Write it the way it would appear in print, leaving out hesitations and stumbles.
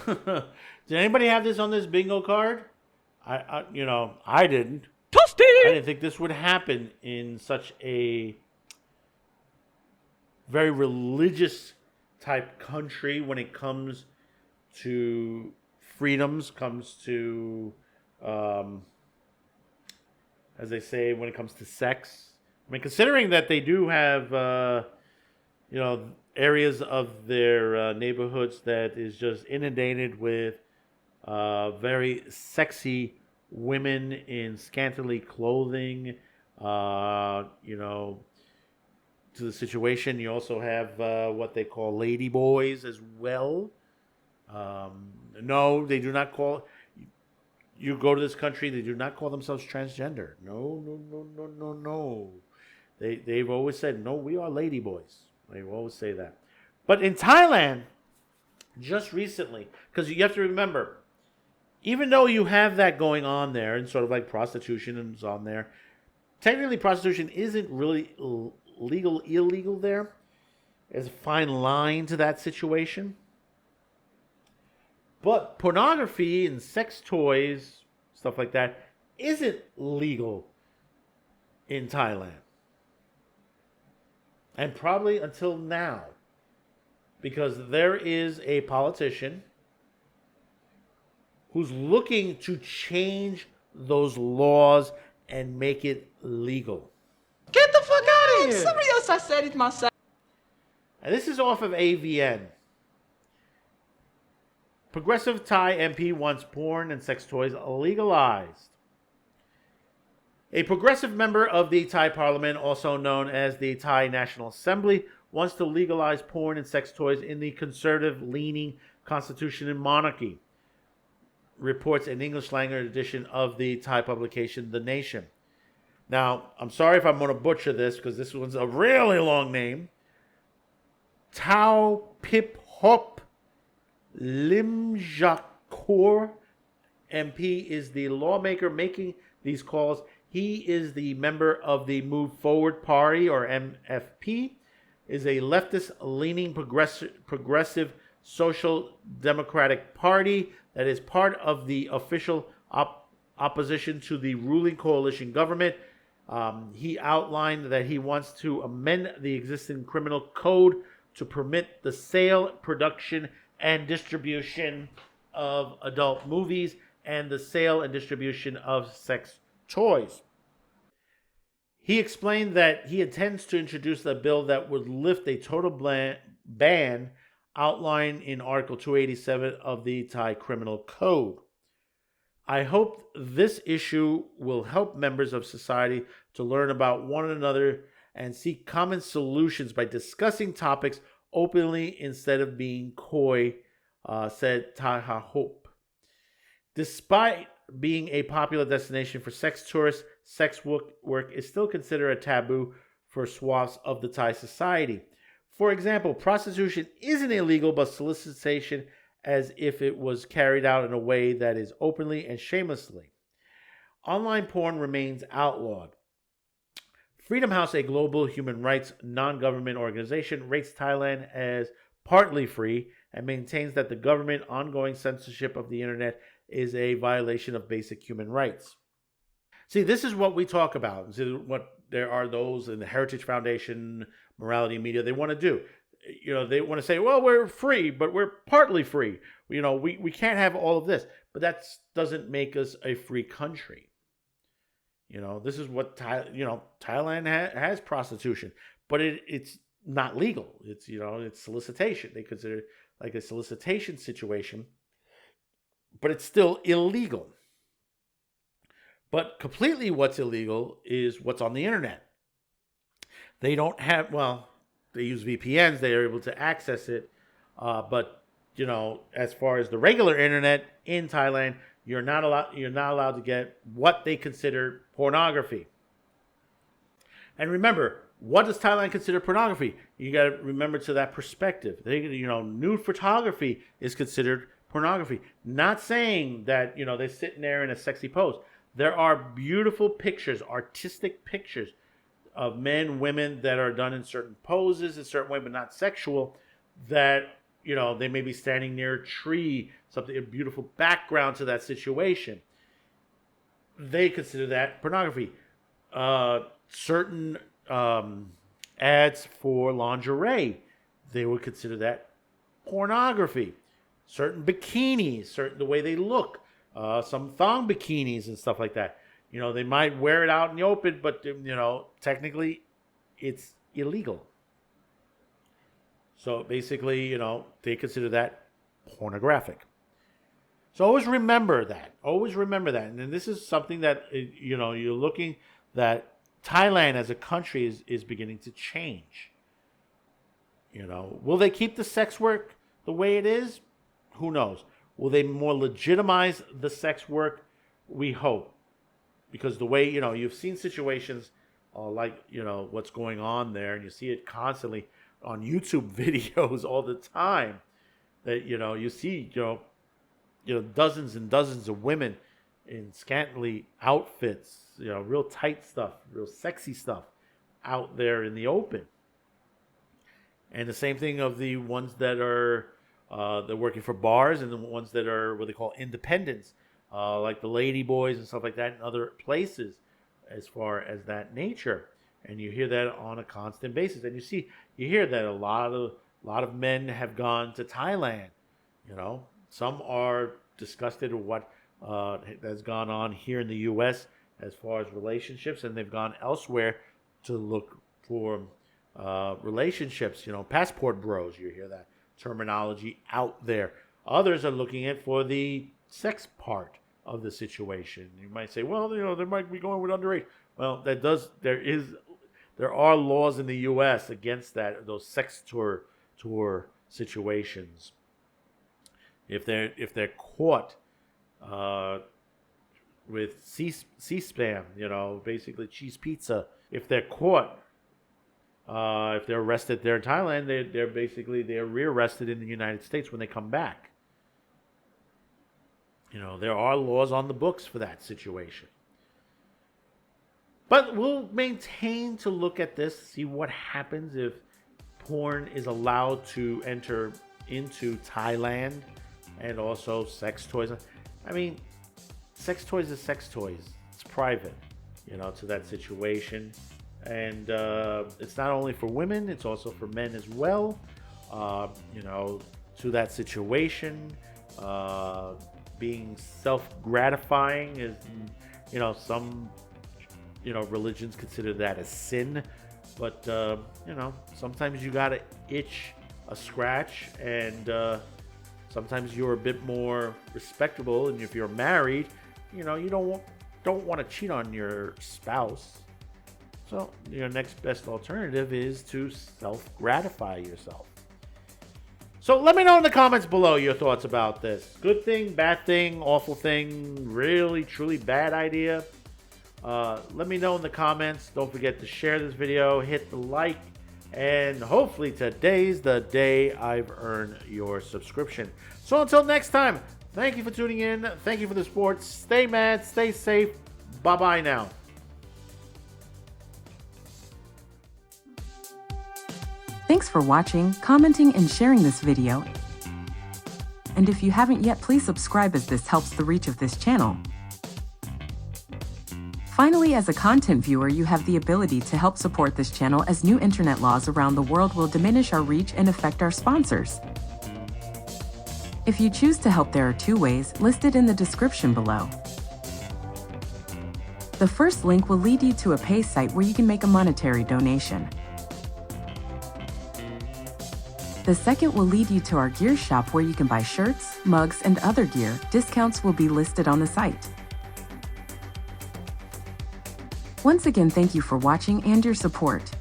Well, did anybody have this on this bingo card? I didn't. Toasty! I didn't think this would happen in such a very religious type country when it comes to freedoms, comes to, as they say, when it comes to sex. I mean, considering that they do have, areas of their neighborhoods that is just inundated with very sexy women in scantily clothing, to the situation. You also have what they call lady boys as well. No, they do not call. You go to this country, they do not call themselves transgender. No, no, no, no, no, no. They've always said, no, we are lady boys. They always say that. But in Thailand, just recently, because you have to remember, even though you have that going on there, and sort of like prostitution is on there, technically prostitution isn't really illegal there. There's a fine line to that situation. But pornography and sex toys, stuff like that, isn't legal in Thailand. And probably until now. Because there is a politician who's looking to change those laws and make it legal. Get the fuck out of here! Somebody else, I said it myself. And this is off of AVN. Progressive Thai MP wants porn and sex toys legalized. A progressive member of the Thai parliament, also known as the Thai National Assembly, wants to legalize porn and sex toys in the conservative-leaning Constitution and Monarchy, reports an English-language edition of the Thai publication The Nation. Now, I'm sorry if I'm going to butcher this, because this one's a really long name. Taopiphop Limjittrakorn MP is the lawmaker making these calls. He is the member of the Move Forward Party, or MFP, is a leftist-leaning progressive social democratic party that is part of the official opposition to the ruling coalition government. He outlined that he wants to amend the existing criminal code to permit the sale, production, and distribution of adult movies and the sale and distribution of sex toys. He explained that he intends to introduce a bill that would lift a total ban outlined in Article 287 of the Thai Criminal Code. I hope this issue will help members of society to learn about one another and seek common solutions by discussing topics openly instead of being coy, said Taopiphop. Despite being a popular destination for sex tourists, sex work is still considered a taboo for swaths of the Thai society. For example, prostitution isn't illegal, but solicitation, as if it was carried out in a way that is openly and shamelessly. Online porn remains outlawed. Freedom House, a global human rights non-government organization, rates Thailand as partly free and maintains that the government ongoing censorship of the internet is a violation of basic human rights. See, this is what we talk about. See, what there are those in the Heritage Foundation, Morality Media, they want to do. They want to say, well, we're free, but we're partly free. We can't have all of this. But that doesn't make us a free country. This is what Thailand has prostitution, but it's not legal. It's solicitation. They consider it like a solicitation situation, but it's still illegal. But completely what's illegal is what's on the internet. They don't have, they use VPNs. They are able to access it. But, as far as the regular internet in Thailand, you're not allowed to get what they consider pornography. And remember, what does Thailand consider pornography? You got to remember to that perspective. Nude photography is considered pornography. Not saying that, they're sitting there in a sexy pose. There are beautiful pictures, artistic pictures of men, women that are done in certain poses, in certain way, but not sexual, that they may be standing near a tree, something, a beautiful background to that situation. They consider that pornography. Certain ads for lingerie, they would consider that pornography. Certain bikinis, the way they look, some thong bikinis and stuff like that. They might wear it out in the open, but technically, it's illegal. So basically, they consider that pornographic. So always remember that. Always remember that. And then this is something that, you're looking that Thailand as a country is beginning to change. Will they keep the sex work the way it is? Who knows? Will they more legitimize the sex work? We hope. Because the way, you've seen situations like, what's going on there, and you see it constantly on YouTube videos all the time, that, you see, dozens and dozens of women in scantily outfits, real tight stuff, real sexy stuff out there in the open. And the same thing of the ones that are they're working for bars, and the ones that are what they call independents, like the lady boys and stuff like that in other places as far as that nature. And you hear that on a constant basis. And you hear that a lot of men have gone to Thailand. Some are disgusted with what has gone on here in the U.S. as far as relationships, and they've gone elsewhere to look for relationships. Passport bros. You hear that terminology out there. Others are looking at for the sex part of the situation. You might say, well, they might be going with underage. Well, there are laws in the U.S. against that, those sex tour situations. If they're caught with C-spam, basically cheese pizza, if they're caught, if they're arrested there in Thailand, they're rearrested in the United States when they come back. There are laws on the books for that situation. But we'll maintain to look at this, see what happens if porn is allowed to enter into Thailand, and also sex toys. I mean, sex toys is sex toys. It's private, to that situation. And it's not only for women, it's also for men as well, to that situation. Being self-gratifying is, some, religions consider that a sin. But, sometimes you got to itch a scratch, and sometimes you're a bit more respectable. And if you're married, you don't want to cheat on your spouse. So your next best alternative is to self-gratify yourself. So let me know in the comments below your thoughts about this. Good thing, bad thing, awful thing, really, truly bad idea. Let me know in the comments. Don't forget to share this video, hit the like, and hopefully today's the day I've earned your subscription. So until next time, thank you for tuning in. Thank you for the support. Stay mad, stay safe. Bye-bye now. Thanks for watching, commenting, and sharing this video. And if you haven't yet, please subscribe, as this helps the reach of this channel. Finally, as a content viewer, you have the ability to help support this channel, as new internet laws around the world will diminish our reach and affect our sponsors. If you choose to help, there are two ways listed in the description below. The first link will lead you to a pay site where you can make a monetary donation. The second will lead you to our gear shop, where you can buy shirts, mugs, and other gear. Discounts will be listed on the site. Once again, thank you for watching and your support.